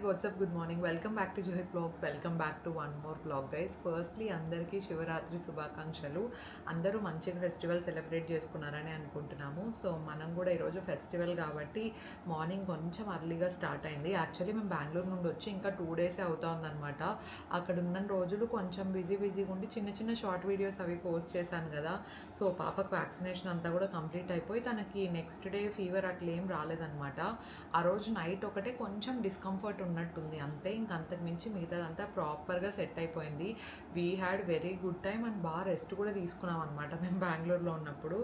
WhatsApp good morning welcome back to Johith vlogs welcome back to one more vlog guys. Firstly అందరికీ శివరాత్రి శుభాకాంక్షలు. అందరూ మంచిగా festival celebrate చేసుకున్నారని అనుకుంటున్నాము. సో మనం కూడా ఈరోజు ఫెస్టివల్ కాబట్టి మార్నింగ్ కొంచెం అర్లీగా స్టార్ట్ అయింది. యాక్చువల్లీ మేము బెంగళూరు నుండి వచ్చి ఇంకా 2 days అవుతుందన్నమాట. అక్కడ ఉన్న రోజులు కొంచెం బిజీగా ఉండి చిన్న చిన్న షార్ట్ వీడియోస్ అవి పోస్ట్ చేశాను కదా. సో పాపకు వ్యాక్సినేషన్ అంతా కూడా కంప్లీట్ అయిపోయి తనకి నెక్స్ట్ డే ఫీవర్ అట్లా ఏం రాలేదన్నమాట. ఆ రోజు నైట్ ఒకటే కొంచెం డిస్కంఫర్ట్ ఉన్నట్టుంది అంతే, ఇంకంతకు మించి మిగతాదంతా ప్రాపర్గా సెట్ అయిపోయింది. We had very good time and బాగా రెస్ట్ కూడా తీసుకున్నాం అనమాట మేము బెంగళూరులో ఉన్నప్పుడు.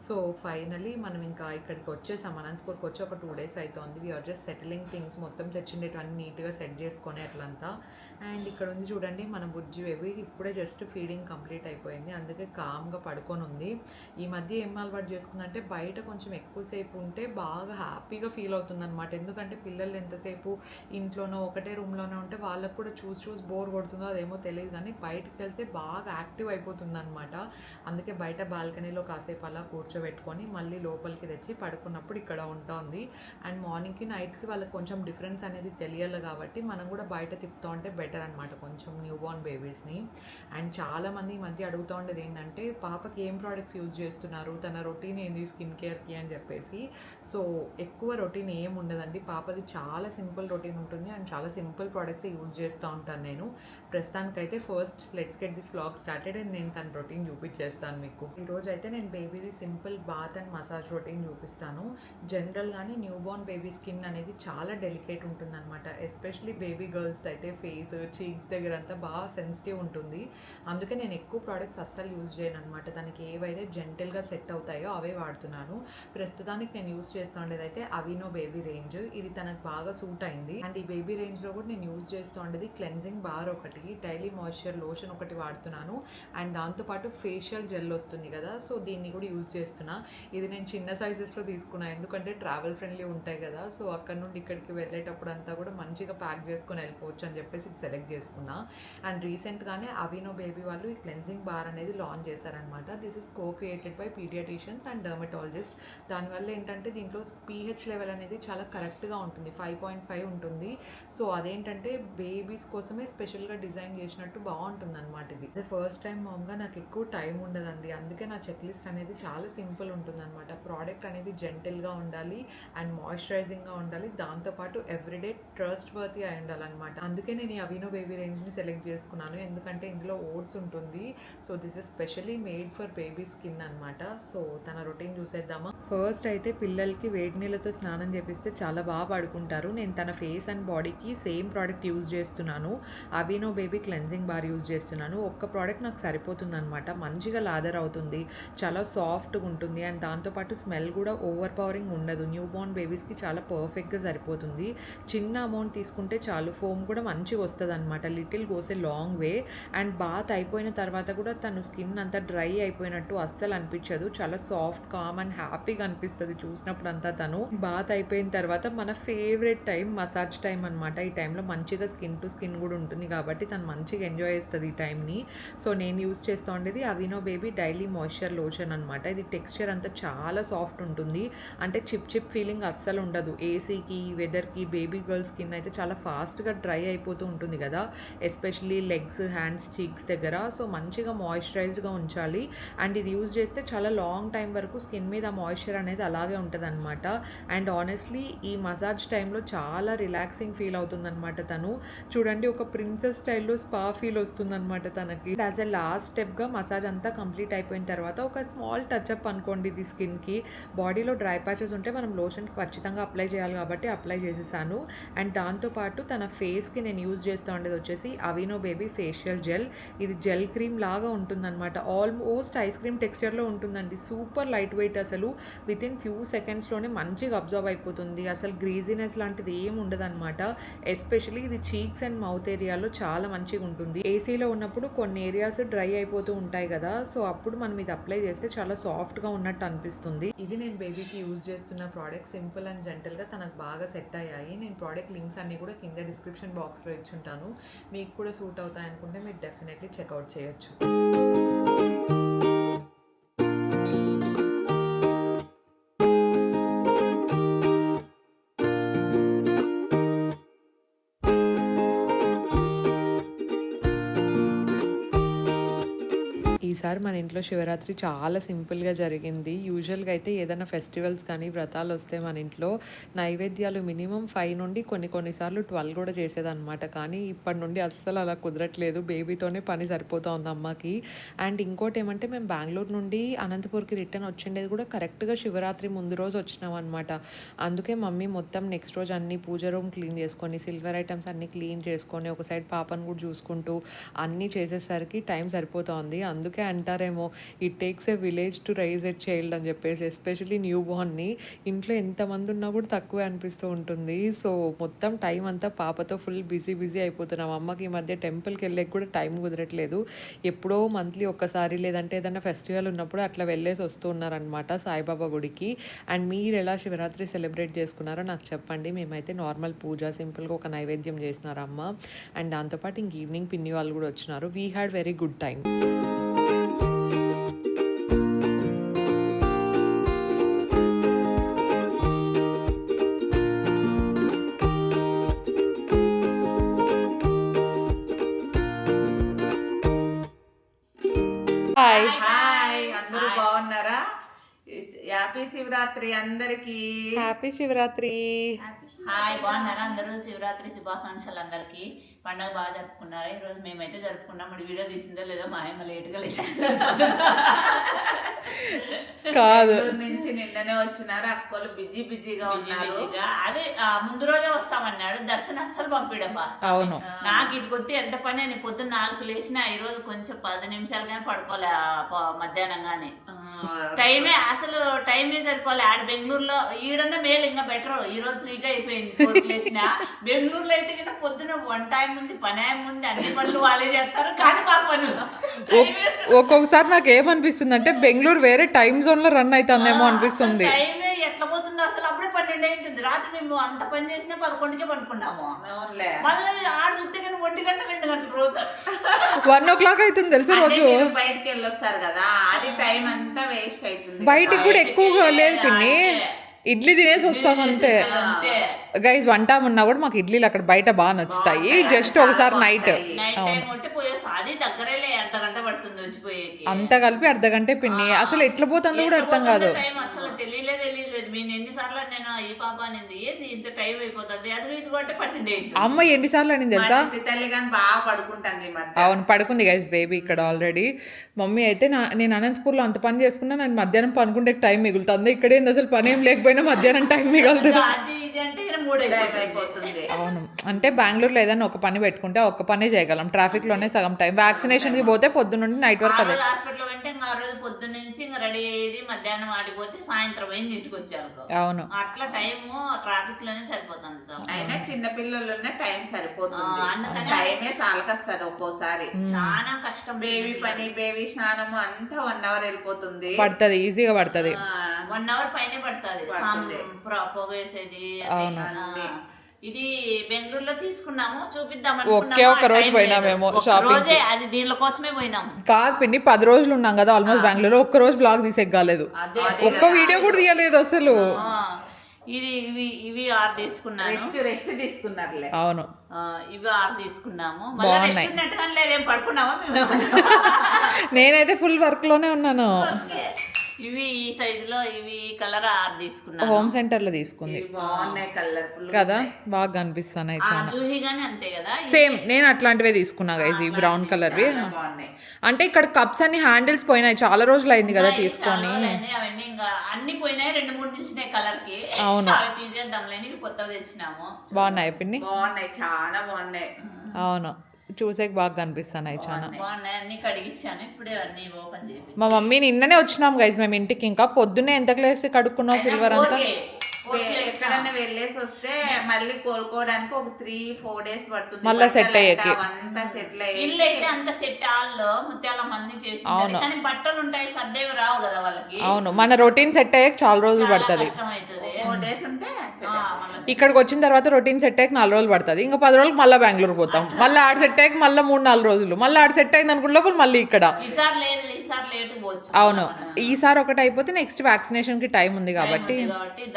సో ఫైనలీ మనం ఇంకా ఇక్కడికి వచ్చేసాం, అనంతపూర్కి వచ్చి ఒక 2 days అవుతుంది. వీఆర్ జస్ట్ సెటిలింగ్ థింగ్స్, మొత్తం తెచ్చిండేటివన్నీ నీట్గా సెట్ చేసుకొని అట్లంతా. అండ్ ఇక్కడ ఉంది చూడండి మన బుజ్జి బేబీ, ఇప్పుడే జస్ట్ ఫీడింగ్ కంప్లీట్ అయిపోయింది, అందుకే కామ్గా పడుకొని ఉంది. ఈ మధ్య ఏం అలవాటు చేసుకుందంటే బయట కొంచెం ఎక్కువసేపు ఉంటే బాగా హ్యాపీగా ఫీల్ అవుతుంది అనమాట. ఎందుకంటే పిల్లలు ఎంతసేపు ఇంట్లోనో ఒకటే రూమ్లోనే ఉంటే వాళ్ళకు కూడా చూసి బోర్ కొడుతుందో అదేమో తెలియదు, కానీ బయటకు వెళ్తే బాగా యాక్టివ్ అయిపోతుంది అనమాట. అందుకే బయట బాల్కనీలో కాసేపు అలా కూర్చోబెట్టుకొని మళ్ళీ లోపలికి తెచ్చి పడుకున్నప్పుడు ఇక్కడ ఉంటుంది. అండ్ మార్నింగ్కి నైట్కి వాళ్ళకి కొంచెం డిఫరెన్స్ అనేది తెలియాలి కాబట్టి మనం కూడా బయట తిప్పుతూ ఉంటే బెటర్ అనమాట కొంచెం న్యూ బోర్న్ బేబీస్ని. అండ్ చాలామంది ఈ మధ్య అడుగుతూ ఉండేది ఏంటంటే పాపకి ఏం ప్రోడక్ట్స్ యూజ్ చేస్తున్నారు, తన రొటీన్ ఏంది స్కిన్ కేర్కి అని చెప్పేసి. సో ఎక్కువ రొటీన్ ఏం ఉండదండి, పాపది చాలా సింపుల్ రొటీన్ ఉంటుంది అండ్ చాలా సింపుల్ ప్రోడక్ట్స్ యూజ్ చేస్తూ ఉంటాను నేను. ప్రస్తుతానికైతే first let's get this vlog started and నేను తన రొటీన్ చూపించేస్తాను మీకు. ఈరోజు అయితే నేను బేబీది simple bath and massage routine చూపిస్తాను. జనరల్గానే న్యూ బోర్న్ బేబీ స్కిన్ అనేది చాలా డెలికేట్ ఉంటుంది అనమాట. ఎస్పెషలీ బేబీ గర్ల్స్ అయితే ఫేస్ చీక్స్ దగ్గర అంతా బాగా సెన్సిటివ్ ఉంటుంది. అందుకే నేను ఎక్కువ ప్రోడక్ట్స్ అస్సలు యూజ్ చేయను అనమాట. తనకి ఏవైతే జెంటల్గా సెట్ అవుతాయో అవే వాడుతున్నాను. ప్రస్తుతానికి నేను యూజ్ చేస్తూ ఉండేది అయితే అవినో బేబీ రేంజ్, ఇది తనకు బాగా సూట్ అయింది. అండ్ ఈ బేబీ రేంజ్లో కూడా నేను యూజ్ చేస్తూ ఉండేది క్లెన్జింగ్ బార్ ఒకటి, డైలీ మాయిశ్చర్ లోషన్ ఒకటి వాడుతున్నాను. అండ్ దాంతోపాటు ఫేషియల్ జెల్ వస్తుంది కదా, సో దీన్ని కూడా యూజ్ చేస్తున్నా. ఇది నేను చిన్న సైజెస్లో తీసుకున్నాను ఎందుకంటే ట్రావెల్ ఫ్రెండ్లీ ఉంటాయి కదా, సో అక్కడ నుండి ఇక్కడికి వెళ్ళేటప్పుడు అంతా కూడా మంచిగా ప్యాక్ చేసుకొని వెళ్ళిపోవచ్చు అని చెప్పేసి ఇది సెలెక్ట్ చేసుకున్నా. అండ్ రీసెంట్గానే అవినో బేబీ వాళ్ళు ఈ క్లెన్జింగ్ బార్ అనేది లాంచ్ చేశారనమాట. This is co created by paediatricians and dermatologist. దానివల్ల ఏంటంటే దీంట్లో పీహెచ్ లెవెల్ అనేది చాలా కరెక్ట్గా ఉంటుంది, 5.5 ఉంటుంది. సో అదేంటంటే బేబీస్ కోసమే స్పెషల్గా డిజైన్ చేసినట్టు బాగుంటుంది అనమాట. ఇది ఫస్ట్ టైం మామూలుగా నాకు ఎక్కువ టైం ఉండదండి, అందుకే నా చెక్ లిస్ట్ అనేది చాలా సింపుల్ ఉంటుంది అనమాట. ప్రోడక్ట్ అనేది జెంటిల్గా ఉండాలి అండ్ మాయిశ్చరైజింగ్గా ఉండాలి, దాంతోపాటు ఎవ్రీడే ట్రస్ట్ వర్తీ అయి ఉండాలన్నమాట. అందుకే నేను ఈ అవినో బేబీ రేంజ్ని సెలెక్ట్ చేసుకున్నాను, ఎందుకంటే ఇందులో ఓట్స్ ఉంటుంది. So this is especially made for baby skin అనమాట. సో తన రొటీన్ చూసేద్దామా. ఫస్ట్ అయితే పిల్లలకి వేడి నీళ్ళతో స్నానం చేపిస్తే చాలా బాగా పడుకుంటారు. నేను తన ఫేస్ అండ్ బాడీకి సేమ్ ప్రోడక్ట్ యూజ్ చేస్తున్నాను, అవినో బేబీ క్లెన్జింగ్ బార్ యూజ్ చేస్తున్నాను. ఒక్క ప్రోడక్ట్ నాకు సరిపోతుంది అనమాట. మంచిగా లాదర్ అవుతుంది, చాలా సాఫ్ట్గా ఉంటుంది అండ్ దాంతోపాటు స్మెల్ కూడా ఓవర్ పవరింగ్ ఉండదు. న్యూ బోర్న్ బేబీస్కి చాలా పర్ఫెక్ట్గా సరిపోతుంది. చిన్న అమౌంట్ తీసుకుంటే చాలు, ఫోమ్ కూడా మంచిగా వస్తుంది అనమాట. Little goes a long way. And bath అయిపోయిన తర్వాత కూడా తను స్కిన్ అంతా డ్రై అయిపోయినట్టు అస్సలు అనిపించదు, చాలా సాఫ్ట్ కామ్ అండ్ హ్యాపీగా అనిపిస్తుంది చూసినప్పుడు అంతా. తను బాత్ అయిపోయిన తర్వాత మన ఫేవరెట్ టైం మసాజ్ టైం అనమాట. ఈ టైంలో మంచిగా స్కిన్ టు స్కిన్ కూడా ఉంటుంది కాబట్టి తను మంచిగా ఎంజాయ్ చేస్తుంది ఈ టైంని. సో నేను యూజ్ చేస్తూ ఉండేది అవినో బేబీ డైలీ మాయిశ్చర్ లోషన్ అనమాట. ఇది టెక్స్చర్ అంతా చాలా సాఫ్ట్ ఉంటుంది, అంటే చిప్ ఫీలింగ్ అస్సలు ఉండదు. ఏసీకి వెదర్కి బేబీ గర్ల్ స్కిన్ అయితే చాలా ఫాస్ట్గా డ్రై అయిపోతూ ఉంటుంది కదా, ఎస్పెషలీ లెగ్స్ హ్యాండ్స్ చీక్స్ దగ్గర. సో మంచిగా మాయిశ్చరైజ్డ్గా ఉంచాలి. అండ్ ఇది యూజ్ చేస్తే చాలా లాంగ్ టైం వరకు స్కిన్ మీద మాయిశ్చర్ అనేది అలాగే ఉంటుంది అనమాట. అండ్ ఆనెస్ట్లీ ఈ మసాజ్ టైంలో చాలా రిలాక్సింగ్ ఫీల్ అవుతుందన్నమాట. తను చూడండి ఒక ప్రిన్సెస్ స్టైల్లో స్పా ఫీల్ వస్తుందన్నమాట తనకి. యాజ్ ఎ లాస్ట్ స్టెప్గా మసాజ్ అంతా కంప్లీట్ అయిపోయిన తర్వాత ఒక స్మాల్ టచ్అప్ అనుకోండి ఇది స్కిన్కి. బాడీలో డ్రై ప్యాచెస్ ఉంటే మనం లోషన్ ఖచ్చితంగా అప్లై చేయాలి కాబట్టి అప్లై చేసేసాను. అండ్ దాంతోపాటు తన ఫేస్కి నేను యూజ్ చేస్తూ ఉండేది వచ్చేసి అవినో బేబీ ఫేషియల్ జెల్. ఇది జెల్ క్రీమ్ లాగా ఉంటుందన్నమాట, ఆల్మోస్ట్ ఐస్ క్రీమ్ టెక్స్చర్లో ఉంటుందండి. సూపర్ లైట్ వెయిట్, అసలు విత్ ఇన్ ఫ్యూ సెకండ్స్లోనే మంచిగా అబ్జర్వ్ అయిపోతుంది. అసలు గ్రీజీనెస్ లాంటిది ఏం ఉండదు అనమాట. ఎస్పెషలీ ఇది చీక్స్ అండ్ మౌత్ ఏరియాలో చాలా మంచిగా ఉంటుంది. ఏసీలో ఉన్నప్పుడు కొన్ని ఏరియాస్ డ్రై అయిపోతూ ఉంటాయి కదా, సో అప్పుడు మనం ఇది అప్లై చేస్తే చాలా సాఫ్ట్గా ఉన్నట్టు అనిపిస్తుంది. ఇది నేను బేబీకి యూజ్ చేస్తున్న ప్రోడక్ట్, సింపుల్ అండ్ జెంటల్గా తనకు బాగా సెట్ అయ్యాయి. నేను ప్రోడక్ట్ లింక్స్ అన్ని కూడా కింద డిస్క్రిప్షన్ బాక్స్లో ఇచ్చుంటాను, మీకు కూడా సూట్ అవుతాయి అనుకుంటే మీరు డెఫినెట్లీ చెక్అవుట్ చేయొచ్చు. ఈసారి మన ఇంట్లో శివరాత్రి చాలా సింపుల్గా జరిగింది. యూజువల్గా అయితే ఏదైనా ఫెస్టివల్స్ కానీ వ్రతాలు వస్తే మన ఇంట్లో నైవేద్యాలు మినిమం 5 నుండి కొన్నిసార్లు 12 కూడా చేసేదన్నమాట. కానీ ఇప్పటి నుండి అస్సలు అలా కుదరట్లేదు. బేబీతోనే పని సరిపోతుంది అమ్మకి. అండ్ ఇంకోటి ఏమంటే మేము బెంగళూరు నుండి అనంతపూర్కి రిటర్న్ వచ్చిండేది కూడా కరెక్ట్గా శివరాత్రి ముందు రోజు వచ్చినాం అనమాట. అందుకే మమ్మీ మొత్తం నెక్స్ట్ రోజు అన్ని పూజ రూమ్ క్లీన్ చేసుకొని సిల్వర్ ఐటమ్స్ అన్నీ క్లీన్ చేసుకొని ఒక సైడ్ పాపను కూడా చూసుకుంటూ అన్నీ చేసేసరికి టైం సరిపోతుంది. అందుకే అంటారేమో it takes a village to rise a child అని చెప్పేసి, ఎస్పెషలీ న్యూ బోర్న్ని ఇంట్లో ఎంతమంది ఉన్నా కూడా తక్కువే అనిపిస్తూ ఉంటుంది. సో మొత్తం టైం అంతా పాపతో ఫుల్ బిజీ అయిపోతున్నాం. అమ్మకి ఈ మధ్య టెంపుల్కి వెళ్ళేకి కూడా టైం కుదరట్లేదు. ఎప్పుడో మంత్లీ ఒక్కసారి లేదంటే ఏదైనా ఫెస్టివల్ ఉన్నప్పుడు అట్లా వెళ్ళేసి వస్తూ ఉన్నారనమాట సాయిబాబా గుడికి. అండ్ మీరు ఎలా శివరాత్రి సెలబ్రేట్ చేసుకున్నారో నాకు చెప్పండి. మేమైతే నార్మల్ పూజ సింపుల్గా ఒక నైవేద్యం చేసినారు అమ్మ. అండ్ దాంతోపాటు ఇంక ఈవినింగ్ పిన్ని వాళ్ళు కూడా వచ్చినారు. We had very good time. Hi hi, అందరూ బాగున్నారా? హ్యాపీ శివరాత్రి అందరికి. హ్యాపీ శివరాత్రి. హాయ్, బాగున్నారా అందరూ? శివరాత్రి శుభాకాంక్షలు అందరికి. పండుగ బాగా జరుపుకున్నారా? ఈరోజు మేమైతే జరుపుకున్నాం. మరి వీడియో తీసిందో లేదో మా అమ్మ లేట్గా కాదు నుంచి నిన్ననే వచ్చినారు అక్కలు. బిజీగా ఉన్నారు. అదే ముందు రోజే వస్తామన్నాడు. దర్శనం అస్సలు పంపిడబ్బా. అవును, నాకు ఇటు కొద్ది ఎంత పని అని పొద్దున్న 4 లేచినా ఈ రోజు కొంచెం 10 నిమిషాలు కానీ పడుకోలే మధ్యాహ్నం కానీ. టైమే సరిపోలే. ఆడ బెంగళూరులో ఈడన్నా మేలు ఇంకా బెటర్. ఈ రోజు ఫ్రీగా అయిపోయింది 4 లేచినా. బెంగళూరులో అయితే కదా పొద్దున 1 టైం ఉంది, పని ఉంది, అన్ని పనులు వాళ్ళే చేస్తారు. కానీ మా పనులు ఒక్కొక్కసారి నాకు ఏమనిపిస్తుంది అంటే బెంగళూరు వేరే టైం జోన్ లో రన్ అవుతుందేమో అనిపిస్తుంది. టైమే ఎట్లా పోతుందో అసలు. అప్పుడే 12 అయింటుంది రాత్రి. మేము అంత పని చేసినా 11కే పనుకున్నాము. మళ్ళీ ఆడ చూస్తే కానీ 1 గంట 2 గంటల రోజు 1 o'clock అవుతుంది తెలుసా రోజు. బయటకి వెళ్ళొస్తారు కదా, అది టైం అంతా వేస్ట్ అవుతుంది. బయటికి కూడా ఎక్కువగా లేదు పిన్ని. ఇడ్లీ తినేసి వస్తాం అంతే. గైస్ వన్ టైం ఉన్నా కూడా మాకు ఇడ్లీలు అక్కడ బయట బాగా నచ్చుతాయి. జస్ట్ ఒకసారి నైట్ టైం ఉంటే పోయేసి అది దగ్గరేలే. అర్ధగంట పడుతుంది వచ్చిపోయేకి. అంతా కలిపి అర్ధగంటే పిన్ని. అసలు ఎట్లా పోతుందో కూడా అర్థం కాదు. టైం అసలు తెలియలేదు. నేను ఎన్నిసార్లు నేను ఈ పాప అనేది ఏంది ఇంత టైం అయిపోతుంది, అది ఇది అంటే 12 అమ్మ ఎన్నిసార్లు అని తెలుసా. తల్లి కానీ బాగా పడుకుంటుంది. అవును పడుకుంది గైస్ బేబీ ఇక్కడ ఆల్రెడీ. మమ్మీ అయితే నేను అనంతపూర్లో అంత పని చేసుకున్నా నేను మధ్యాహ్నం పనుకుంటే టైం మిగులుతుంది. ఇక్కడేంది అసలు పని ఏం లేకపోయినా మధ్యాహ్నం టైం మిగులుతుంది. అవును, అంటే బెంగళూరులో ఏదైనా ఒక పని పెట్టుకుంటే ఒక్క పనే చేయగలం. ట్రాఫిక్ లోనే సగం టైం. వ్యాక్సినేషన్ కి పోతే పొద్దున్న నుండి నైట్ వరకు అదే. హాస్పిటల్ అంటే ఇంకా ఆ రోజు పొద్దున్న నుంచి ఇంకా రెడీ అయ్యేది, మధ్యాహ్నం ఆడిపోతే సాయంత్రం అయింది ఇంటికి వచ్చారు. అవును, అట్లా టైము ట్రాఫిక్ లోనే సరిపోతుంది సార్. అయినా చిన్న పిల్లలు ఉన్న టైం సరిపోతుంది. టైమే సాలకొస్తుంది ఒక్కోసారి. చాలా కష్టం. బేబీ పని, బేబీ స్నానము అంతా 1 hour వెళ్ళిపోతుంది. పడుతుంది, ఈజీగా పడుతుంది. 1 hour పైనే పడుతుంది పొగేసేది. ఇది బెంగళూరులో తీసుకున్నాము, చూపిద్దాం ఒకే ఒక రోజు పోయినామేమో షాపింగ్. అది దీనిలో కోసమే పోయినాం. కాదు పిన్ని 10 రోజులు ఉన్నాం కదా ఆల్మోస్ట్ బెంగళూరు. ఒక్క రోజు బ్లాగ్ తీసేయలేదు, ఒక్క వీడియో కూడా తీయలేదు అసలు. ఇవి 6 తీసుకున్నాను. రెస్ట్ తీసుకున్నారులే. అవును, ఇవి 6 తీసుకున్నాము. లేదేం పడుకున్నావా మేము? నేనైతే ఫుల్ వర్క్ లోనే ఉన్నాను. ఇవి ఈ సైజు లో ఇవి కలర్ 6 తీసుకున్నాను. హోమ్ సెంటర్ లో తీసుకుంది. బాగున్నాయి కలర్ఫుల్ కదా, బాగా కనిపిస్తున్నాయి. జూహీ గానీ అంతే కదా. సేమ్ నేను అట్లాంటివే తీసుకున్నా గైస్, ఈ బ్రౌన్ కలర్ వి. అంటే ఇక్కడ కప్స్ అన్ని హ్యాండిల్స్ పోయినాయి, చాలా రోజులు అయింది కదా తీసుకొని. అవన్నీ ఇంకా అన్ని పోయినాయి, 2-3 నిలిచినాయి కలర్ కి. అవును, అవి తీసేద్దాంలేని కొత్తవి తెచ్చినాము. బాగున్నాయి పిన్ని, బాగున్నాయి, చాలా బాగున్నాయి. అవును, చూసేకి బాగా కనిపిస్తున్నాయి చాలా బాగున్నాయి. అన్ని కడిగిచ్చాను, ఇప్పుడే అన్ని ఓపెన్ చేసి. మా మమ్మీ నిన్ననే వచ్చినాం గైస్ మేము ఇంటికి. ఇంకా పొద్దున్నే ఎంత క్లేసి కడుక్కున్నావు సిల్వర్ అంతా. ఎక్కడన్నా వెళ్ళేసి వస్తే మళ్ళీ కోలుకోవడానికి ఒక 3-4 days పడుతుంది. మళ్ళీ సెట్ అయ్యేకి అంతా సెటిల్ అయ్యి. ఇల్లు అయితే అంత సెట్ ఆల్లో ముత్యాల మంది చేసి, కానీ బట్టలు ఉంటాయి సర్దేవి రావు కదా వాళ్ళకి. అవును, మన రొటీన్ సెట్ అయ్యాక చాలా రోజులు పడుతుంది. 4 days ఉంటే ఇక్కడికి వచ్చిన తర్వాత రొటీన్ సెట్ అయ్యాక 4 రోజులు పడుతుంది. ఇంకా 10 రోజులకు మళ్ళీ బెంగళూరు పోతాం. మళ్ళీ ఆడ సెట్ అయ్యాక మళ్ళీ 3-4 రోజులు. మళ్ళీ ఆడ సెట్ అయింది అనుకున్న లోపల మళ్ళీ ఇక్కడ. అవును, ఈసారి ఒకటి అయిపోతే నెక్స్ట్ వ్యాక్సినేషన్ కి టైం ఉంది కాబట్టి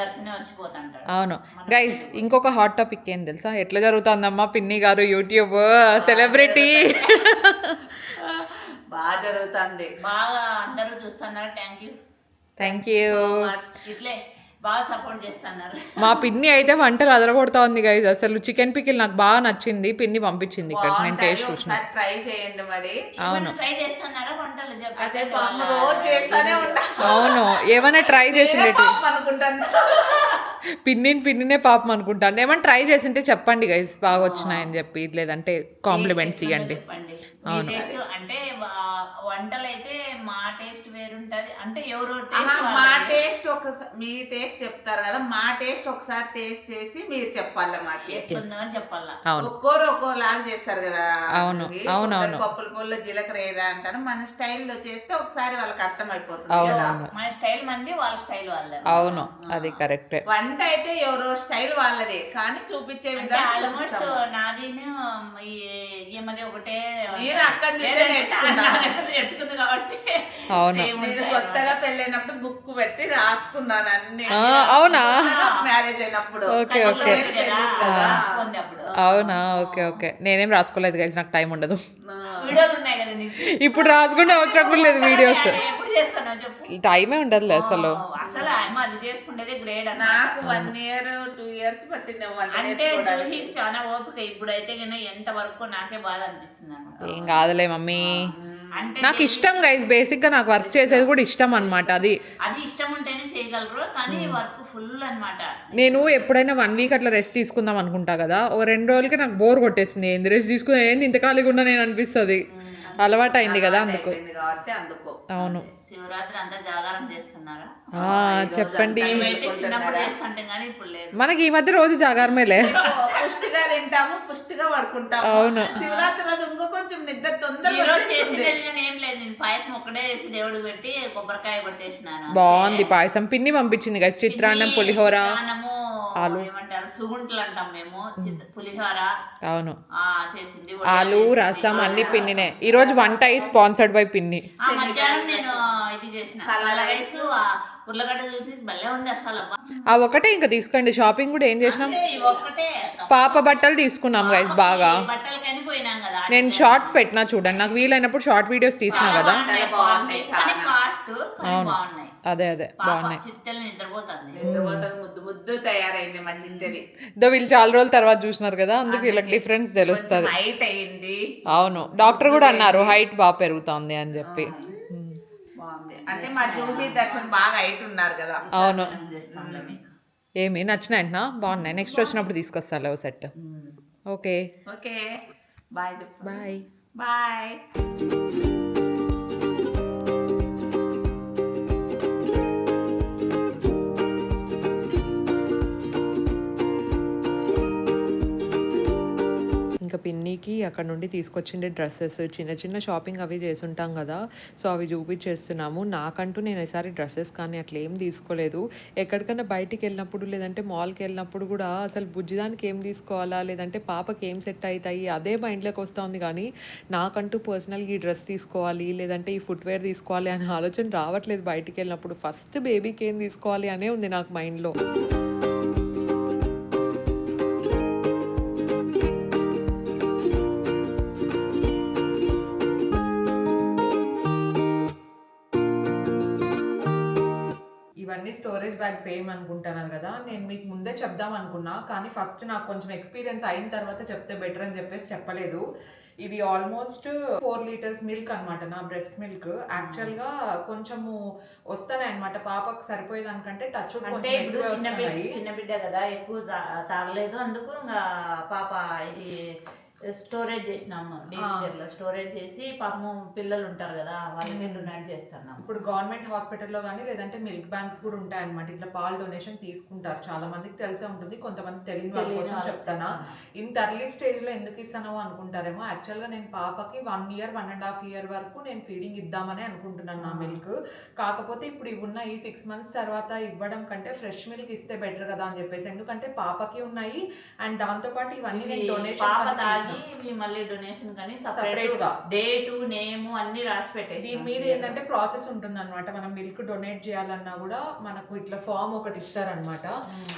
దర్శనం వచ్చిపోతాంటాడు. అవును గైస్, ఇంకొక హాట్ టాపిక్ ఏం తెలుసా? ఎట్లా జరుగుతుందమ్మా పిన్ని గారు యూట్యూబ్ సెలబ్రిటీ. బాగా జరుగుతుంది. బాగా అందరూ చూస్తున్నారు. Thank you. ఇట్లే బాగా సపోర్ట్ చేస్తున్నారు. మా పిన్ని అయితే వంటలు అదరగొడతా ఉంది గైజ్. అసలు చికెన్ పికిల్ నాకు బాగా నచ్చింది, పిన్ని పంపించింది ఇక్కడ, నేను టేస్ట్ చూసిన. ట్రై చేయండి మరి. అవును ట్రై చేస్తున్నారా వంటలు? రోజు చేస్తానే ఉంటా. అవును, ఏమైనా ట్రై చేసిండే అనుకుంటాను. పిన్నినే పాపం అనుకుంటాను. ఏమైనా ట్రై చేసింటే చెప్పండి గైస్, బాగా వచ్చినాయని చెప్పి, లేదంటే కాంప్లిమెంట్స్ ఇవ్వండి. టేస్ట్ అంటే వంటలు అయితే మా టేస్ట్ వేరుంటది. అంటే ఎవరు మా టేస్ట్ ఒకసారి మీ టేస్ట్ చెప్తారు కదా, మా టేస్ట్ ఒకసారి టేస్ట్ చేసి మీరు చెప్పాలి మాకు ఎట్లుందని చెప్పాలా. ఒక్కోరు ఒక్కోలాగా చేస్తారు కదా. అవును అవునవును. పప్పుల పొల్లో జీలకర్ర ఏదా అంటారు, మన స్టైల్లో చేస్తే ఒకసారి వాళ్ళకి అర్థం అయిపోతుంది కదా. మన స్టైల్ మంది, వాళ్ళ స్టైల్ వాళ్ళే. అవును, అది కరెక్ట్. వంట అయితే ఎవరో స్టైల్ వాళ్ళదే, కానీ చూపించే విధానం ఆల్మోస్ట్ నాది ఏమది ఒకటే అక్కని చూసే నేర్చుకుంది కాబట్టి. అవును, నేను కొత్తగా పెళ్ళైనప్పుడు బుక్ పెట్టి రాసుకున్నాను అన్ని. అవునా? మ్యారేజ్ అయినప్పుడు. Okay okay. రాసుకుంది అప్పుడు. అవునా? Okay okay. నేనేం రాసుకోలేదు గైస్, నాకు టైం ఉండదు. వీడియోలు ఉన్నాయి కదా నీకు. ఇప్పుడు రాసుకుంటే అవసరం కూడా లేదు వీడియోస్. ఎప్పుడు చేస్తాను చెప్పు. టైమే ఉండదులే అసలు. అసలు అది చేసుకునేది గ్రేట్. నాకు 1 year 2 years పట్టింది. అంటే చాలా ఓపిక. ఇప్పుడైతే కన్నా ఎంత వరకు నాకే బాధ అనిపిస్తుంది. ఏం కాదులే మమ్మీ, అంటే నాకు ఇష్టం గైస్. బేసిక్ గా నాకు వర్క్ చేసేది కూడా ఇష్టం అన్నమాట. అది ఇష్టం ఉంటేనే చేయగలరు, కానీ వర్క్ ఫుల్ అన్నమాట. నేను ఎప్పుడైనా 1 week అట్లా రెస్ట్ తీసుకుందాం అనుకుంటా కదా, ఒక 2 రోజులకి నాకు బోర్ కొట్టేసింది. ఏంది రెస్ట్ తీసుకుని ఏంది ఇంత ఖాళీగా ఉన్నా నేను అనిపిస్తుంది. అలవాటు అయింది కదా అందుకు. అవును. శివరాత్రి అంతా జాగారం చేస్తున్నారా? చెప్పండి. చిన్నప్పుడు చేస్తుంటే గానీ ఇప్పుడు లేదు. మనకి ఈ మధ్య రోజు జాగారమేలే. పుష్టిగా తింటాము, పుష్టిగా పడుకుంటాము. అవును. శివరాత్రి రోజు ఇంకో కొంచెం నిద్ర తొందరగా చేసింది కానీ ఏం లేదు. నేను పాయసం ఒక్కడే వేసి దేవుడికి పెట్టి కొబ్బరికాయ కొట్టేసినాను. బాగుంది పాయసం. పిన్ని పంపించింది కదా, చిత్రాన్నం, పులిహోర, ఆలు, ఏమంటారు సుగుంటలు అంటాం మేము, పులిహోర. అవును, చేసింది. ఆలు రసం అన్ని పిన్నినే. ఈ రోజు వంట స్పాన్సర్డ్ బై పిన్ని. మధ్యాహ్నం నేను ఇది చేసిన రైస్, ఉర్లగడ్డ చూసి భలే ఉంది అసలు. ఆ ఒకటే ఇంకా తీసుకోండి. షాపింగ్ కూడా ఏం చేసినాం, ఒక్కటే పాప బట్టలు తీసుకున్నాం గైస్ బాగా. బట్టలకని పోయినాం కదా. నేను షార్ట్స్ పెట్టినా చూడండి, నాకు వీలైనప్పుడు షార్ట్ వీడియోస్ తీసినా కదా. బాగున్నాయి. అదే బాగున్నాయి. చిట్టెలు నిద్రపోతుంది. ముద్దు ముద్దు తయారైంది మా చింతది. వీళ్ళు చాలా రోజుల తర్వాత చూసినారు కదా, అందుకు వీళ్ళకి డిఫరెన్స్ తెలుస్తుంది. హైట్ అయింది. అవును, డాక్టర్ కూడా అన్నారు హైట్ బాగా పెరుగుతుంది అని చెప్పి. బాగుంది. అంటే మా జూహీ దర్శన్ బాగా హైట్ ఉన్నారు కదా. అవును. ఏమి నచ్చినాయంటనా? బాగున్నాయి. నెక్స్ట్ వచ్చినప్పుడు తీసుకొస్తాలే ఓ set. Okay okay bye. Bye bye. ఇంకా పిన్నికి అక్కడ నుండి తీసుకొచ్చిండే డ్రెస్సెస్, చిన్న చిన్న షాపింగ్ అవి చేసుంటాం కదా, సో అవి చూపించేస్తున్నాము. నాకంటూ నేను ఈసారి డ్రెస్సెస్ కానీ అట్లా ఏం తీసుకోలేదు. ఎక్కడికైనా బయటికి వెళ్ళినప్పుడు లేదంటే మాల్కి వెళ్ళినప్పుడు కూడా అసలు బుజ్జిదానికి ఏం తీసుకోవాలా, లేదంటే పాపకి ఏం సెట్ అవుతాయి అదే మైండ్లోకి వస్తూ ఉంది. కానీ నాకంటూ పర్సనల్గా ఈ డ్రెస్ తీసుకోవాలి లేదంటే ఈ ఫుట్వేర్ తీసుకోవాలి అనే ఆలోచన రావట్లేదు బయటికి వెళ్ళినప్పుడు. ఫస్ట్ బేబీకి ఏం తీసుకోవాలి అనే ఉంది నాకు మైండ్లో. ఇవన్నీ స్టోరేజ్ బ్యాగ్స్ ఏమనుకుంటున్నారు కదా, నేను మీకు ముందే చెప్దాం అనుకున్నా, కానీ ఫస్ట్ నాకు కొంచెం ఎక్స్పీరియన్స్ అయిన తర్వాత చెప్తే బెటర్ అని చెప్పేసి చెప్పలేదు. ఇవి ఆల్మోస్ట్ 4 liters మిల్క్ అనమాట, నా బ్రెస్ట్ మిల్క్. యాక్చువల్గా కొంచెము వస్తున్నాయి అనమాట, పాపకు సరిపోయేదానికంటే టచ్ చిన్న బిడ్డ కదా, ఎక్కువ తాగలేదు. అందుకు ఇంకా పాప ఇది స్టోరేజ్ చేసినాము, డీఫ్రీజర్లో స్టోరేజ్ చేసి పాపము పిల్లలు ఉంటారు కదా వాళ్ళకి డొనేట్ చేస్తున్నాం. ఇప్పుడు గవర్నమెంట్ హాస్పిటల్లో కానీ లేదంటే మిల్క్ బ్యాంక్స్ కూడా ఉంటాయి అనమాట, ఇట్లా పాలు డొనేషన్ తీసుకుంటారు. చాలా మందికి తెలిసే ఉంటుంది, కొంతమంది తెలియని వాళ్ళ కోసం చెప్తానా. ఇంత ఎర్లీ స్టేజ్లో ఎందుకు ఇస్తానో అనుకుంటారేమో. యాక్చువల్గా నేను పాపకి 1 year 1.5 year వరకు నేను ఫీడింగ్ ఇద్దామని అనుకుంటున్నాను నా మిల్క్. కాకపోతే ఇప్పుడు ఇవి ఉన్న ఈ 6 months తర్వాత ఇవ్వడం కంటే ఫ్రెష్ మిల్క్ ఇస్తే బెటర్ కదా అని చెప్పేసి, ఎందుకంటే పాపకి ఉన్నాయి అండ్ దాంతోపాటు ఇవన్నీ నేను డొనేషన్ మళ్ళీ డొనేషన్ కానీ సపరేట్ గా డేట్ నేమ్ అన్ని రాసి పెట్టేసి. దీని మీద ఏంటంటే ప్రాసెస్ ఉంటుంది అనమాట. మనం మిల్క్ డొనేట్ చేయాలన్నా కూడా మనకు ఇట్లా ఫామ్ ఒకటి ఇస్తారనమాట,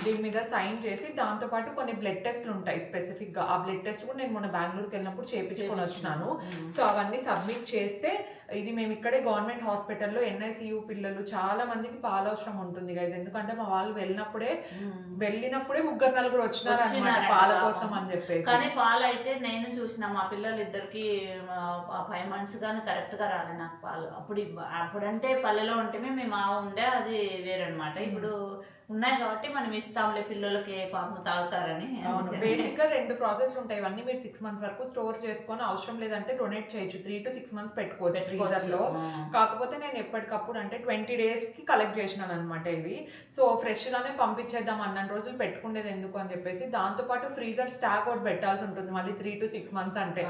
దీని మీద సైన్ చేసి దాంతో పాటు కొన్ని బ్లడ్ టెస్ట్లు ఉంటాయి స్పెసిఫిక్ గా. ఆ బ్లడ్ టెస్ట్ కూడా నేను మొన్న బెంగళూరుకి వెళ్ళినప్పుడు చేయించుకొని వచ్చినాను. సో అవన్నీ సబ్మిట్ చేస్తే ఇది మేము ఇక్కడే గవర్నమెంట్ హాస్పిటల్లో NICU పిల్లలు చాలా మందికి పాలు అవసరం ఉంటుంది గైజ్. ఎందుకంటే మా వాళ్ళు వెళ్ళినప్పుడే 3-4 వచ్చినారు అన్నమాట పాల కోసం అని చెప్పేసి. కానీ పాలు అయితే నేను చూసిన మా పిల్లలు ఇద్దరికి 5 months కానీ కరెక్ట్ గా రాలే నాకు పాలు. అప్పుడంటే పల్లెలో ఉంటే మేము ఉండే అది వేరనమాట. ఇప్పుడు ఉన్నాయి కాబట్టి మనం ఇస్తాంలే పిల్లలకి పాపం తాగుతారని. అవును, బేసిక్ గా 2 ప్రాసెస్లు ఉంటాయి. ఇవన్నీ మీరు 6 months వరకు స్టోర్ చేసుకొని అవసరం లేదంటే డొనేట్ చేయొచ్చు. 3 to 6 months పెట్టుకోవచ్చు ఫ్రీజర్ లో. కాకపోతే నేను ఎప్పటికప్పుడు అంటే 20 days కి కలెక్ట్ చేసినాను అనమాట ఇవి. సో ఫ్రెష్ గానే పంపించేద్దాం అన్న రోజులు పెట్టుకునేది ఎందుకు అని చెప్పేసి దాంతో పాటు ఫ్రీజర్ స్టాక్ అవుట్ పెట్టాల్సి ఉంటుంది మళ్ళీ 3 to 6 months అంటే.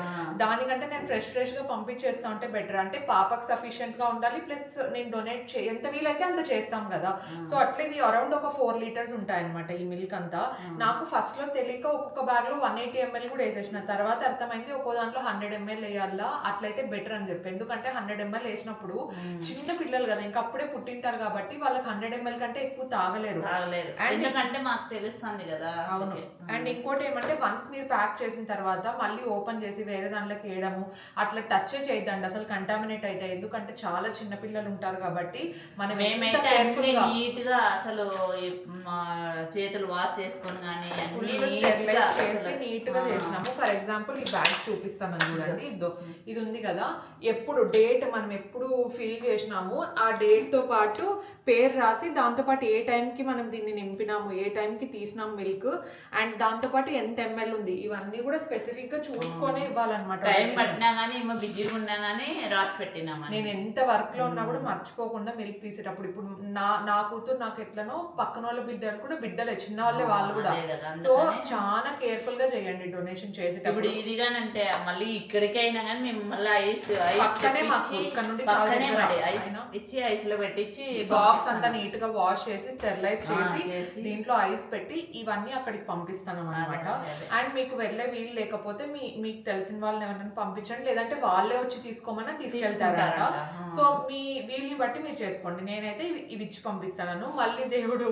దానికంటే నేను ఫ్రెష్ గా పంపించేస్తా ఉంటే బెటర్. అంటే పాపకు సఫిషియెంట్ గా ఉండాలి, ప్లస్ నేను డొనేట్ ఎంత వీలైతే అంత చేస్తాం కదా. సో అట్లా ఇవి అరౌండ్ ఒక 4 liters ఉంటాయన్నమాట ఈ మిల్క్ అంతా. నాకు ఫస్ట్ లో తెలియక ఒక్కొక్క బ్యాగ్ లో 180 ml కూడా వేసేసిన. తర్వాత అర్థమైంది ఒక్కో దాంట్లో 100 ml వేయాలా, అట్లయితే బెటర్ అని చెప్పి. ఎందుకంటే 100 ml వేసినప్పుడు చిన్న పిల్లలు కదా, ఇంకా అప్పుడే పుట్టింటారు కాబట్టి వాళ్ళకి 100 ml కంటే ఎక్కువ తాగలేరు. ఎందుకంటే మాకు తెలుస్తుంది కదా. అవును. అండ్ ఇంకోటి ఏమంటే వన్స్ మీరు ప్యాక్ చేసిన తర్వాత మళ్ళీ ఓపెన్ చేసి వేరే దాంట్లోకి వేయడము అట్లా టచ్ చేయొద్దండి, అసలు కంటామినేట్ అయితే. ఎందుకంటే చాలా చిన్న పిల్లలు ఉంటారు కాబట్టి మనం నీట్ గా అసలు చేతులు వాష్ చేసుకొని కానీ నీట్ గా చేసినాము. ఫర్ ఎగ్జాంపుల్ ఈ బ్యాగ్ చూపిస్తాను చూడండి. ఇది ఉంది కదా, ఎప్పుడు డేట్ మనం ఎప్పుడు ఫిల్ చేసినాము ఆ డేట్ తో పాటు పేరు రాసి దాంతో పాటు ఏ టైంకి మనం దీన్ని నింపినాము, ఏ టైంకి తీసినాము మిల్క్, అండ్ దాంతో పాటు ఎంత ml ఉంది, ఇవన్నీ కూడా స్పెసిఫిక్ గా చూసుకొని ఇవ్వాలన్నమాట. టైం పట్టినా కానీ బిజీగా ఉన్నా కానీ రాసి పెట్టినాము. నేను ఎంత వర్క్ లో ఉన్నా కూడా మర్చిపోకుండా మిల్క్ తీసేటప్పుడు. ఇప్పుడు నా కూతురు నాకు ఎట్లనో పక్కన వాళ్ళ బిడ్డలు కూడా బిడ్డలే, చిన్న వాళ్ళే వాళ్ళు కూడా. సో చాలా కేర్ఫుల్ గా చేయండి డొనేషన్ చేసేటప్పుడు. ఇదిగానంతే మళ్ళీ ఇక్కడికి అయినా కానీ మేము మళ్ళీ ఐస్ ఇచ్చి ఐస్ లో పెట్టించి బాక్స్ అంతా నీట్ గా వాష్ చేసి స్టెరిలైజ్ చేసి దీంట్లో ఐస్ పెట్టి ఇవన్నీ అక్కడికి పంపిస్తాను అనమాట. అండ్ మీకు వెళ్ళే వీలు లేకపోతే మీకు తెలిసిన వాళ్ళని ఎవరైనా పంపించండి, లేదంటే వాళ్ళే వచ్చి తీసుకోమన్నా తీసుకెళ్తారంట. సో మీ వీళ్ళని బట్టి మీరు చేసుకోండి. నేనైతే ఇవి ఇచ్చి పంపిస్తాను. మళ్ళీ దేవుడు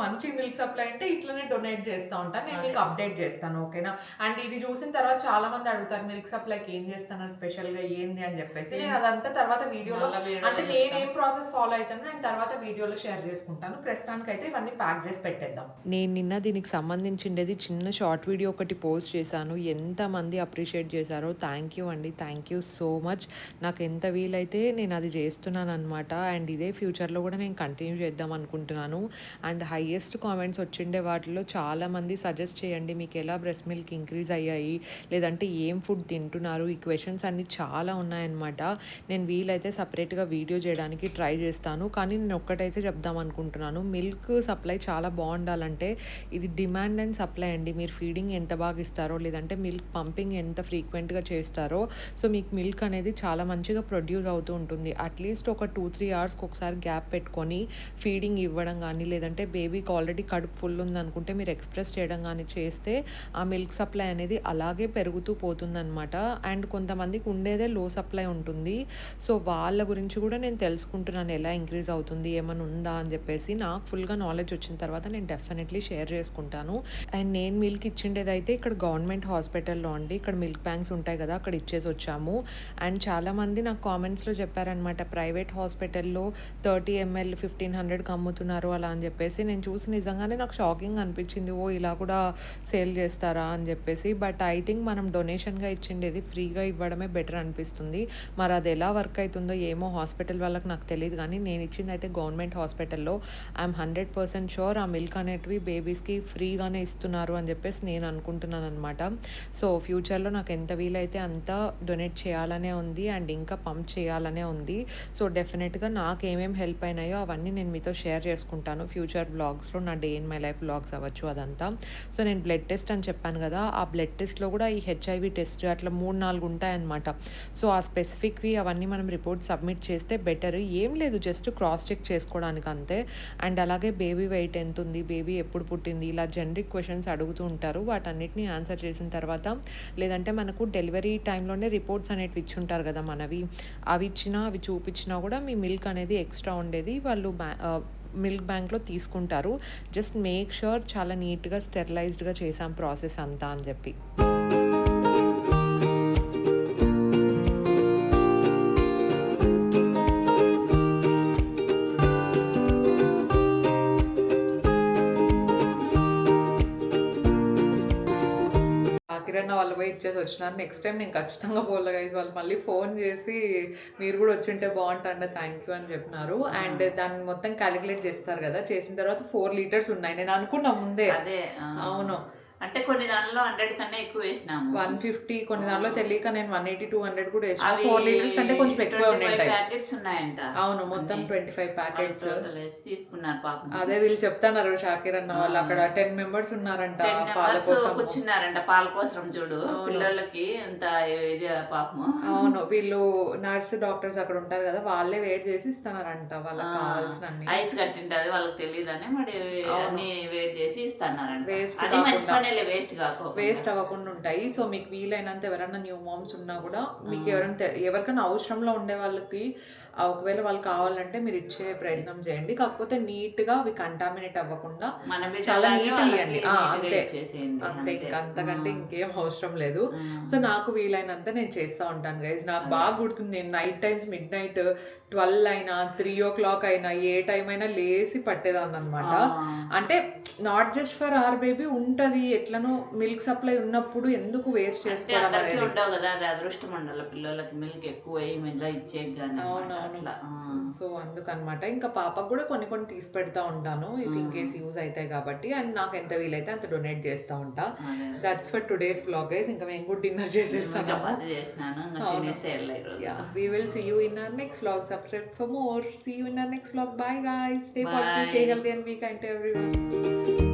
మంచి మిల్క్ సప్లై అంటే ఇట్లనే డొనేట్ చేస్తూ ఉంటాను, నేను మీకు అప్డేట్ చేస్తాను, ఓకేనా. అండ్ ఇది చూసిన తర్వాత చాలా మంది అడుగుతారు మిల్క్ సప్లైకి ఏం చేస్తాను స్పెషల్ గా ఏంది అని చెప్పేసి. నేను అదంతా తర్వాత వీడియోలో అంటే నేనేం ప్రాసెస్ ఫాలో అవుతాను నేను తర్వాత వీడియోలో షేర్ చేసుకుంటాను. ప్రస్తుతానికి అయితే ఇవన్నీ ప్యాక్ చేసి పెట్టేద్దాం. నేను నిన్న దీనికి సంబంధించిండేది చిన్న షార్ట్ వీడియో ఒకటి పోస్ట్ చేశాను. ఎంతమంది అప్రిషియేట్ చేశారో థ్యాంక్ యూ అండి, థ్యాంక్ యూ సో మచ్. నాకు ఎంత వీలైతే నేను అది చేస్తున్నాను అనమాట. అండ్ ఇదే ఫ్యూచర్లో కూడా నేను కంటిన్యూ చేద్దాం అనుకుంటున్నాను. అండ్ హైయెస్ట్ కామెంట్స్ వచ్చిండే వాటిలో చాలామంది సజెస్ట్ చేయండి మీకు ఎలా బ్రెస్ట్ మిల్క్ ఇంక్రీజ్ అయ్యాయి, లేదంటే ఏం ఫుడ్ తింటున్నారు, ఈ క్వశ్చన్స్ అన్నీ చాలా ఉన్నాయన్నమాట. నేను వీలైతే సపరేట్గా వీడియో చేయడానికి ట్రై చేస్తాను. కానీ నేను ఒక్కటైతే చెప్దాం అనుకుంటున్నాను, మిల్క్ సప్లై చాలా బాగుండాలంటే ఇది డిమాండ్ అండ్ సప్లై అండి. మీరు ఫీడింగ్ ఎంత బాగా ఇస్తారో, లేదంటే మిల్క్ పంపింగ్ ఎంత ఫ్రీక్వెంట్గా చేస్తారో, సో మీకు మిల్క్ అనేది చాలా మంచిగా ప్రొడ్యూస్ అవుతూ ఉంటుంది. అట్లీస్ట్ ఒక 2-3 hours ఒకసారి గ్యాప్ పెట్టుకొని ఫీడింగ్ ఇవ్వడం కానీ, లేదంటే బేబీకి ఆల్రెడీ కడుపు ఫుల్ ఉందనుకుంటే మీరు ఎక్స్ప్రెస్ చేయడం కానీ చేస్తే ఆ మిల్క్ సప్లై అనేది అలాగే పెరుగుతూ పోతుందన్నమాట. అండ్ కొంతమందికి ఉండేదే లో సప్లై ఉంటుంది. సో వాళ్ళ గురించి కూడా నేను తెలుసుకుంటున్నాను ఎలా ఇంక్రీజ్ అవుతుంది, ఏమైనా ఉందా అని చెప్పేసి. నాకు ఫుల్గా నాలెడ్జ్ వచ్చిన తర్వాత నేను డెఫినెట్లీ షేర్ చేసుకుంటాను. అండ్ నేను మిల్క్ ఇచ్చిండేదైతే ఇక్కడ గవర్నమెంట్ హాస్పిటల్లో అండి. ఇక్కడ మిల్క్ బ్యాంక్స్ ఉంటాయి కదా, అక్కడ ఇచ్చేసి వచ్చాము. అండ్ చాలామంది నాకు కామెంట్స్లో చెప్పారనమాట ప్రైవేట్ హాస్పిటల్లో 30 ml 1500కి అమ్ముతున్నారు అలా అని చెప్పేసి. నేను చూసి నిజంగానే నాకు షాకింగ్ అనిపించింది, ఓ ఇలా కూడా సేల్ చేస్తారా అని చెప్పేసి. బట్ ఐ థింక్ మనం డొనేషన్గా ఇచ్చిండేది ఫ్రీగా ఇవ్వడమే బెటర్ అనిపిస్తుంది. మరి అది ఎలా వర్క్ అవుతుందో ఏమో హాస్పిటల్ వాళ్ళకి నాకు తెలియదు, కానీ నేను ఇచ్చింది అయితే గవర్నమెంట్ హాస్పిటల్లో. ఐఎమ్ 100% షూర్ ఆ మిల్క్ అనేటివి బేబీస్కి ఫ్రీగానే ఇస్తున్నారు అని చెప్పేసి నేను అనుకుంటున్నాను అనమాట. సో ఫ్యూచర్లో నాకు ఎంత వీలైతే అంత డొనేట్ చేయాలనే ఉంది అండ్ ఇంకా పంప్ చేయాలనే ఉంది. సో డెఫినెట్గా నాకు ఏమేమి హెల్ప్ అయినాయో అవన్నీ నేను మీతో షేర్ చేసుకుంటాను ఫ్యూచర్ బ్లాగ్స్లో. నా day in my life vlogs అవ్వచ్చు అదంతా. సో నేను బ్లడ్ టెస్ట్ అని చెప్పాను కదా, ఆ బ్లడ్ టెస్ట్లో కూడా ఈ HIV టెస్ట్ అట్లా 3-4 ఉంటాయన్నమాట. సో ఆ స్పెసిఫిక్వి అవన్నీ మనం రిపోర్ట్ సబ్మిట్ చేస్తే బెటర్. ఏం లేదు, జస్ట్ క్రాస్ చెక్ చేసుకోవడానికి అంతే. అండ్ అలాగే బేబీ వెయిట్ ఎంత ఉంది, బేబీ ఎప్పుడు పుట్టింది, ఇలా జనరిక్ క్వశ్చన్స్ అడుగుతూ ఉంటారు. వాటన్నిటిని ఆన్సర్ చేసిన తర్వాత, లేదంటే మనకు డెలివరీ టైంలోనే రిపోర్ట్స్ అనేటివి ఇచ్చి ఉంటారు కదా మనవి, అవి ఇచ్చినా అవి చూపించినా కూడా మీ మిల్క్ అనేది ఎక్స్ట్రా ఉండేది వాళ్ళు మిల్క్ బ్యాంక్లో తీసుకుంటారు. జస్ట్ మేక్ ష్యూర్ చాలా నీట్గా స్టెరిలైజ్డ్గా చేసాం ప్రాసెస్ అంతా అని చెప్పి. అన్న వాళ్ళు పోయి ఇచ్చేసి వచ్చినారు. నెక్స్ట్ టైం నేను ఖచ్చితంగా పోలే గైస్. వాళ్ళు మళ్ళీ ఫోన్ చేసి మీరు కూడా వచ్చింటే బాగుంటుండే, థ్యాంక్ యూ అని చెప్పినారు. అండ్ దాన్ని మొత్తం క్యాలిక్యులేట్ చేస్తారు కదా, చేసిన తర్వాత 4 లీటర్స్ ఉన్నాయి. నేను అనుకున్నా ముందే. అదే అవును, అంటే కొన్ని దానిలో 100 కన్నా ఎక్కువ వేసినాము. 150 కొన్ని దానిలో తెలియక నేను 180 200 కూడా వేసిన. 4 లీటర్స్ కంటే కొంచెం ఎక్కువ ఉంటాయి. ప్యాకెట్స్ ఉన్నాయంట. అవును, మొత్తం 25 ప్యాకెట్స్ తీసుకున్నారు పాపం. అదే వీళ్ళు చెప్తున్నారు షాకిర్ అన్న వాళ్ళు. అక్కడ 10 మెంబర్స్ ఉన్నారంట పాల కోసం కూర్చున్నారంట పాల కోసం. చూడు పిల్లలకి ఎంత ఇది పాపం. అవును, వీళ్ళు నర్స్ డాక్టర్స్ అక్కడ ఉంటారు కదా, వాళ్ళే వెయిట్ చేసి ఇస్తున్నారంట వాళ్ళకి కావాల్సిన అన్ని. ఐస్ కట్టింటది వాళ్ళకి తెలియదని మరి అన్ని వెయిట్ చేసి ఇస్తున్నారంట. వేస్ట్ అది మంచి పని, వేస్ట్ అవ్వకుండా ఉంటాయి. సో మీకు వీలైనంత ఎవరైనా న్యూ మామ్స్ ఉన్నా కూడా, మీకు ఎవరికైనా అవసరంలో ఉండే వాళ్ళకి ఒకవేళ వాళ్ళు కావాలంటే మీరు ఇచ్చే ప్రయత్నం చేయండి. కాకపోతే నీట్ గా అవి కంటామినేట్ అవ్వకుండా చాలా నీట్ ఇవ్వండి. అంతే, ఇంకా అంతకంటే ఇంకేం అవసరం లేదు. సో నాకు వీలైనంత నేను చేస్తూ ఉంటాను గైజ్. నాకు బాగా గుర్తుంది, నేను నైట్ టైమ్స్ మిడ్ నైట్ 12 అయినా 3 o'clock అయినా ఏ టైం అయినా లేసి పట్టేదాన్ని అనమాట. అంటే not just for hour baby ఉంటది, ఎట్లనో మిల్క్ సప్లై ఉన్నప్పుడు ఎందుకు వేస్ట్ చేసుకోవడం అనేది. ఉండవు కదా, అది అదృష్టం ఉండాలి పిల్లలకి మిల్క్ ఎక్కువ ఇచ్చే. సో అందుకనమాట ఇంకా పాపకు కూడా కొన్ని కొన్ని తీసి పెడతా ఉంటాను, ఇఫ్ ఇన్ కేస్ యూజ్ అవుతాయి కాబట్టి. అండ్ నాకు ఎంత వీలైతే అంత డొనేట్ చేస్తూ ఉంటా. That's for today's vlog guys. ఇంకా మేము కూడా డిన్నర్ చేసేస్తాను. We will see you in our next vlog. Subscribe for more. See you in our next vlog. Bye guys. Stay positive, stay healthy and be kind to everyone.